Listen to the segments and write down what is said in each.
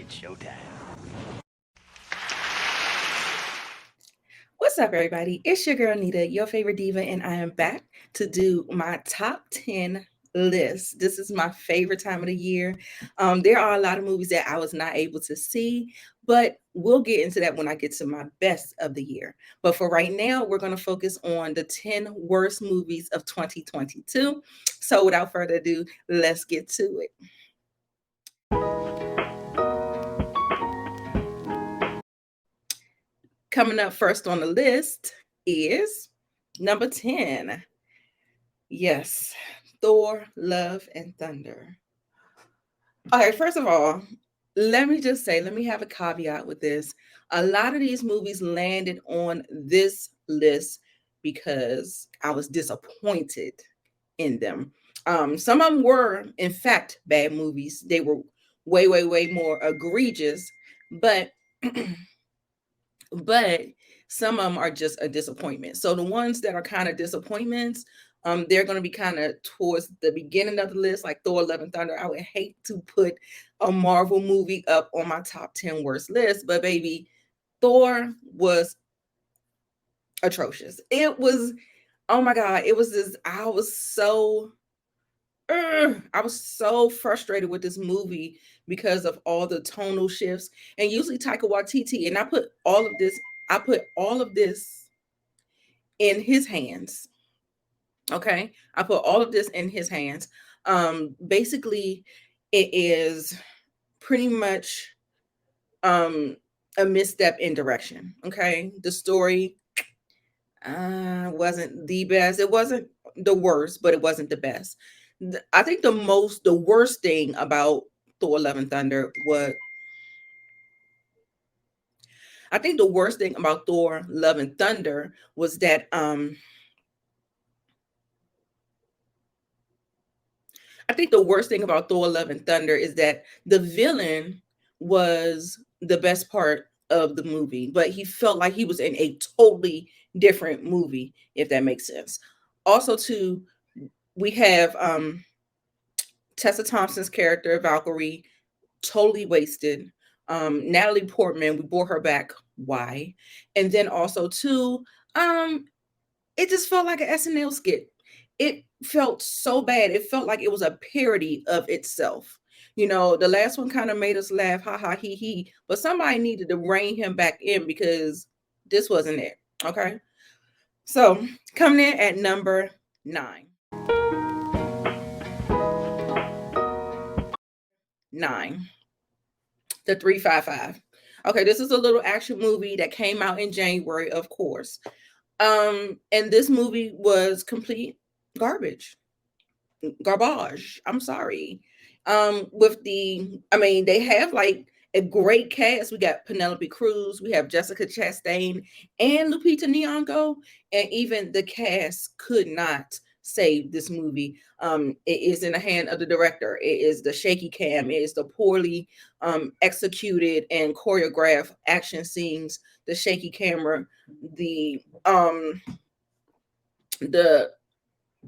It's showtime. What's up, everybody? It's your girl Nita, your favorite diva, and I am back to do my top 10 list. This is my favorite time of the year. There are a lot of movies that I was not able to see, but we'll get into that when I get to my best of the year. But for right now, we're going to focus on the 10 worst movies of 2022. So without further ado, let's get to it. Coming up first on the list is number 10. Yes, Thor, Love, and Thunder. Okay, first of all, let me just say, let me have a caveat with this. A lot of these movies landed on this list because I was disappointed in them. Some of them were, in fact, bad movies. They were way, way, way more egregious, but but some of them are just a disappointment. So the ones that are kind of disappointments, they're going to be kind of towards the beginning of the list, like Thor: Love and Thunder. I would hate to put a Marvel movie up on my top 10 worst list, but baby, Thor was atrocious. It was, oh my God, it was this. I was so frustrated with this movie because of all the tonal shifts. And usually Taika Waititi, and I put all of this in his hands. Okay. I put all of this in his hands. Basically, it is pretty much a misstep in direction. Okay. The story wasn't the best. It wasn't the worst, but it wasn't the best. I think the worst thing about Thor: Love and Thunder was I think the worst thing about Thor: Love and Thunder was that I think the worst thing about Thor: Love and Thunder is that the villain was the best part of the movie, but he felt like he was in a totally different movie, if that makes sense. Also, too, we have Tessa Thompson's character, Valkyrie, totally wasted. Natalie Portman, we brought her back. Why? And then also, too, um, it just felt like an SNL skit. It felt so bad. It felt like it was a parody of itself. You know, the last one kind of made us laugh, ha ha he he, but somebody needed to rein him back in because this wasn't it. Okay. So coming in at number 9. 9. The 355. Okay, this is a little action movie that came out in January, of course. And this movie was complete garbage. Garbage. I'm sorry. They have like a great cast. We got Penelope Cruz, we have Jessica Chastain and Lupita Nyong'o, and even the cast could not save this movie. It is in the hand of the director. It is the shaky cam. It is the poorly executed and choreographed action scenes. The shaky camera. The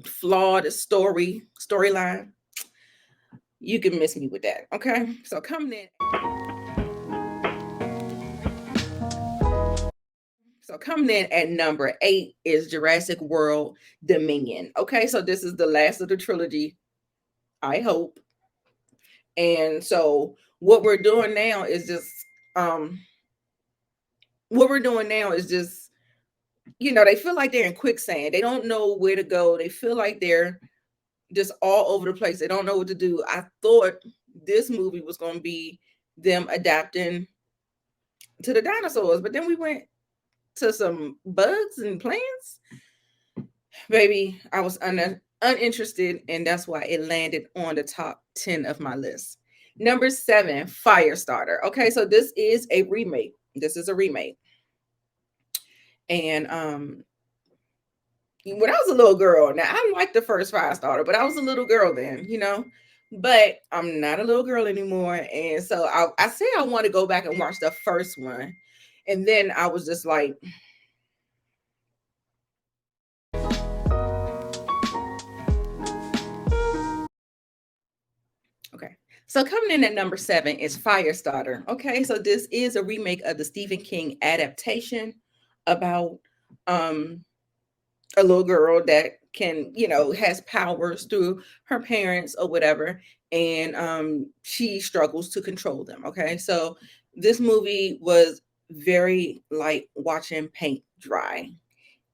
flawed storyline. You can miss me with that. Okay. So coming in at number 8 is Jurassic World Dominion. Okay, so this is the last of the trilogy, I hope. And so um what we're doing now is just, they feel like they're in quicksand. They don't know where to go. They feel like they're just all over the place. They don't know what to do. I thought this movie was going to be them adapting to the dinosaurs, but then we went to some bugs and plants. Baby, I was uninterested, and that's why it landed on the top 10 of my list. Number 7, Firestarter. Okay, so this is a remake. And when I was a little girl, now I liked the first Firestarter, but I was a little girl then. But I'm not a little girl anymore. And so I say I want to go back and watch the first one. And then I was just like, okay. So coming in at number 7 is Firestarter. Okay, so this is a remake of the Stephen King adaptation about um a little girl that can, has powers through her parents or whatever, and she struggles to control them. Okay, so this movie was very like watching paint dry.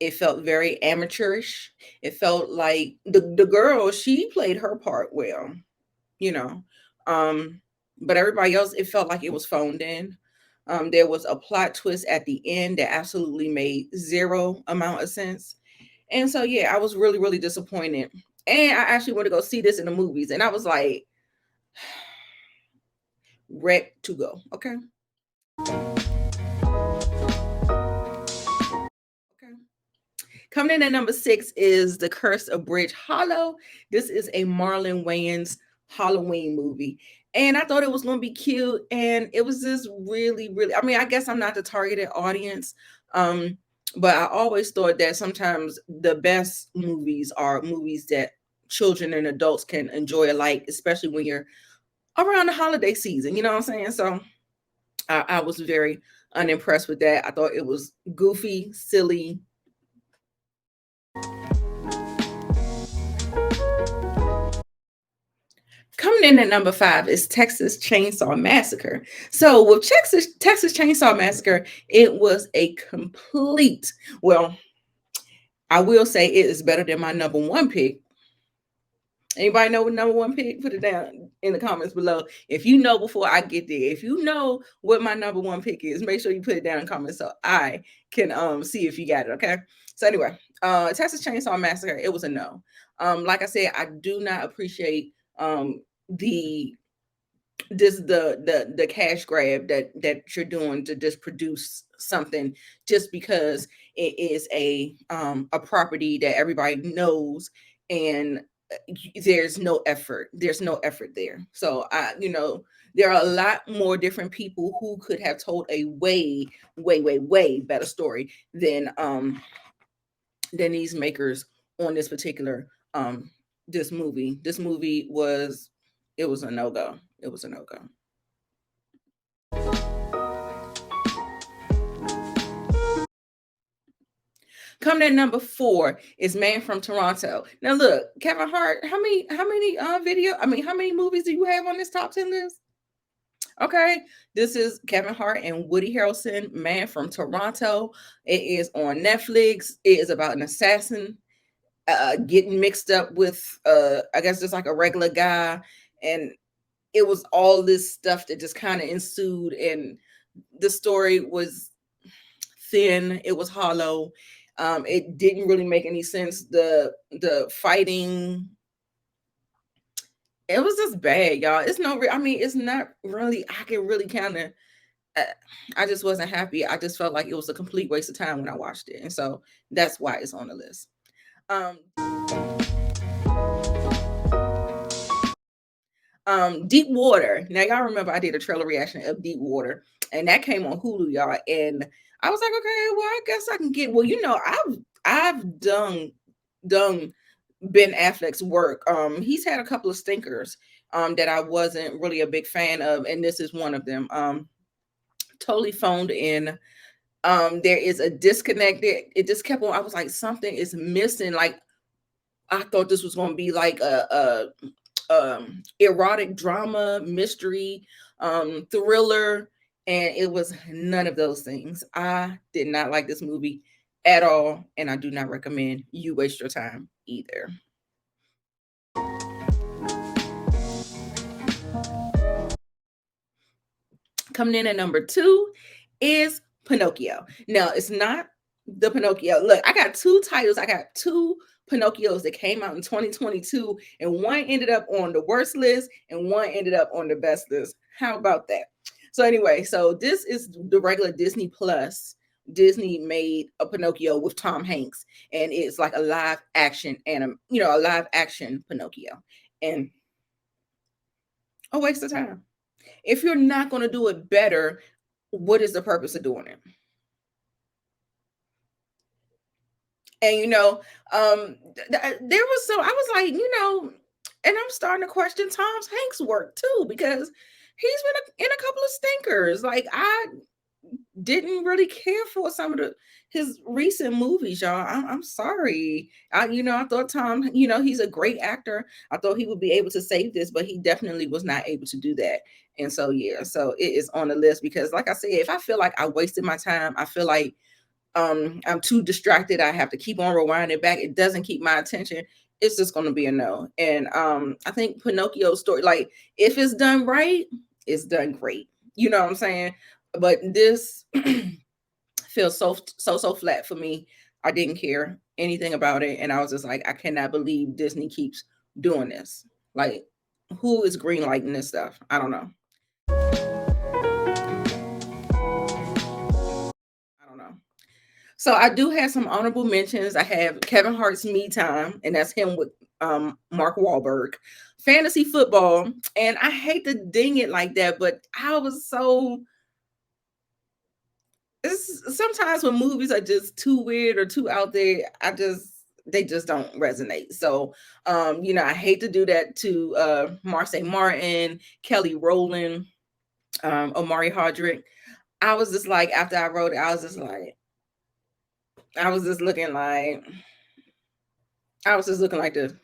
It felt very amateurish. It felt like the girl, she played her part well, you know. Um, but everybody else, it felt like it was phoned in. There was a plot twist at the end that absolutely made zero amount of sense. And so, yeah, I was really, really disappointed. And I actually went to go see this in the movies, and I was like, ready to go. Okay. Okay. Coming in at number 6 is The Curse of Bridge Hollow. This is a Marlon Wayans Halloween movie. And I thought it was going to be cute. And it was just really, really, I mean, I guess I'm not the targeted audience. Um, but I always thought that sometimes the best movies are movies that children and adults can enjoy alike, especially when you're around the holiday season. You know what I'm saying? So I was very unimpressed with that. I thought it was goofy, silly. Coming in at number 5 is Texas Chainsaw Massacre. So with Texas Chainsaw Massacre, it was a complete. Well, I will say it is better than my number one pick. Anybody know what number one pick? Put it down in the comments below. If you know before I get there, if you know what my number one pick is, make sure you put it down in the comments so I can see if you got it. Okay. So anyway, Texas Chainsaw Massacre, it was a no. Like I said, I do not appreciate the the cash grab that you're doing to just produce something just because it is a property that everybody knows, and there's no effort there. So there are a lot more different people who could have told a way better story than these makers on this particular this movie was, it was a no-go. It was a no-go. Coming at number 4 is Man from Toronto. Now look, Kevin Hart, how many movies do you have on this top 10 list? Okay, this is Kevin Hart and Woody Harrelson, Man from Toronto. It is on Netflix. It is about an assassin getting mixed up with I guess just like a regular guy, and it was all this stuff that just kind of ensued, and the story was thin, it was hollow. It didn't really make any sense. The fighting, it was just bad, y'all. It's not really, I can really kind of uh, I just wasn't happy. I just felt like it was a complete waste of time when I watched it. And so that's why it's on the list. Um Deep Water. Now y'all remember I did a trailer reaction of Deep Water, and that came on Hulu, y'all. And I was like, okay, well, I guess I can get. Well, I've done Ben Affleck's work. He's had a couple of stinkers that I wasn't really a big fan of, and this is one of them. Totally phoned in. There is a disconnect. It just kept on. I was like, something is missing. Like I thought this was going to be like a erotic drama, mystery, thriller, and it was none of those things. I did not like this movie at all, and I do not recommend you waste your time either. Coming in at number 2 is Pinocchio. Now, it's not the Pinocchio. Look, I got two titles. I got two Pinocchios that came out in 2022, and one ended up on the worst list, and one ended up on the best list. How about that? So, anyway, so this is the regular Disney Plus. Disney made a Pinocchio with Tom Hanks, and it's like a live action a live action Pinocchio, and a waste of time. If you're not going to do it better, what is the purpose of doing it? And there was, so I was like, And I'm starting to question Tom Hanks' work too, because he's been in a couple of stinkers. Like, I didn't really care for some of his recent movies, y'all. I'm sorry. I thought Tom, he's a great actor. I thought he would be able to save this, but he definitely was not able to do that. And so, yeah, so it is on the list because, like I said, if I feel like I wasted my time, I feel like I'm too distracted, I have to keep on rewinding back, it doesn't keep my attention, it's just going to be a no. And I think Pinocchio's story, like, if it's done right, it's done great, you know what I'm saying? But this feels so flat for me. I didn't care anything about it, and I was just like, I cannot believe Disney keeps doing this. Like, who is green lighting this stuff? I don't know. I don't know. So I do have some honorable mentions. I have Kevin Hart's Me Time, and that's him with Mark Wahlberg. Fantasy football, and I hate to ding it like that, but I was so. Sometimes when movies are just too weird or too out there, they just don't resonate. So, I hate to do that to Marseille Martin, Kelly Rowland, Omari Hardrick. I was just like, after I wrote it, I was just looking like, I was just looking like this.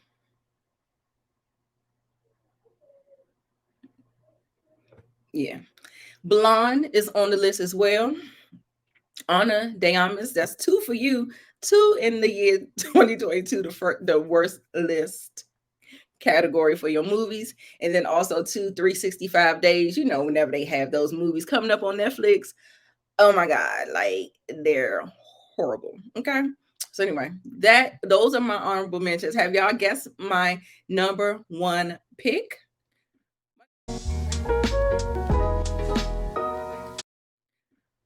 Yeah. Blonde is on the list as well. Anna de Amas, that's two for you. Two in the year 2022, the worst list category for your movies. And then also two 365 days, whenever they have those movies coming up on Netflix. Oh my God, like, they're horrible. Okay. So anyway, those are my honorable mentions. Have y'all guessed my number one pick?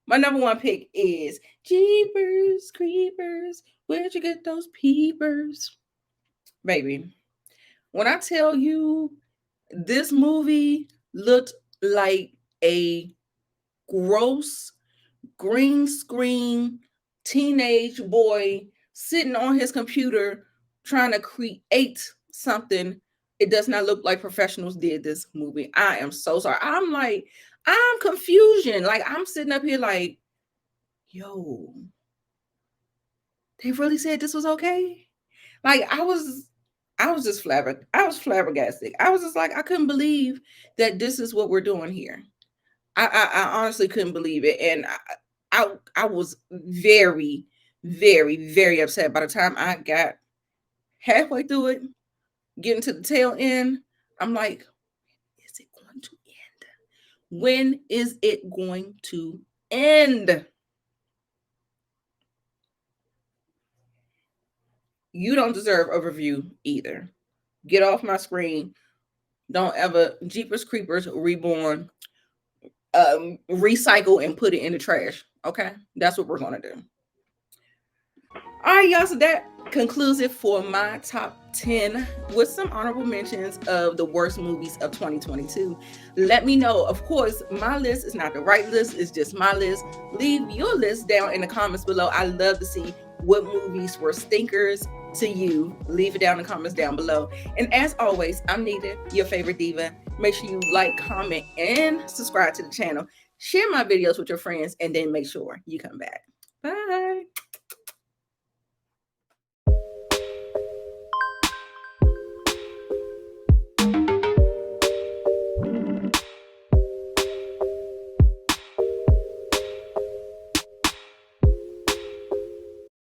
My number one pick is Jeepers Creepers. Where'd you get those peepers? Baby, when I tell you this movie looked like a gross green screen teenage boy sitting on his computer trying to create something. It does not look like professionals did this movie. I am so sorry. I'm confusion. Like, I'm sitting up here like, yo, they really said this was okay? Like, I was just flabbergasted. I was just like, I couldn't believe that this is what we're doing here. I honestly couldn't believe it. And I was very, very, very upset. By the time I got halfway through it, getting to the tail end, I'm like, is it going to end? When is it going to end? You don't deserve a review either. Get off my screen. Don't ever Jeepers Creepers Reborn recycle and put it in the trash. Okay? That's what we're gonna do. All right, y'all. So that concludes it for my top 10 with some honorable mentions of the worst movies of 2022. Let me know. Of course, my list is not the right list, it's just my list. Leave your list down in the comments below. I love to see what movies were stinkers to you. Leave it down in the comments down below. And as always, I'm Nita, your favorite diva. Make sure you like, comment, and subscribe to the channel. Share my videos with your friends, and then make sure you come back. Bye.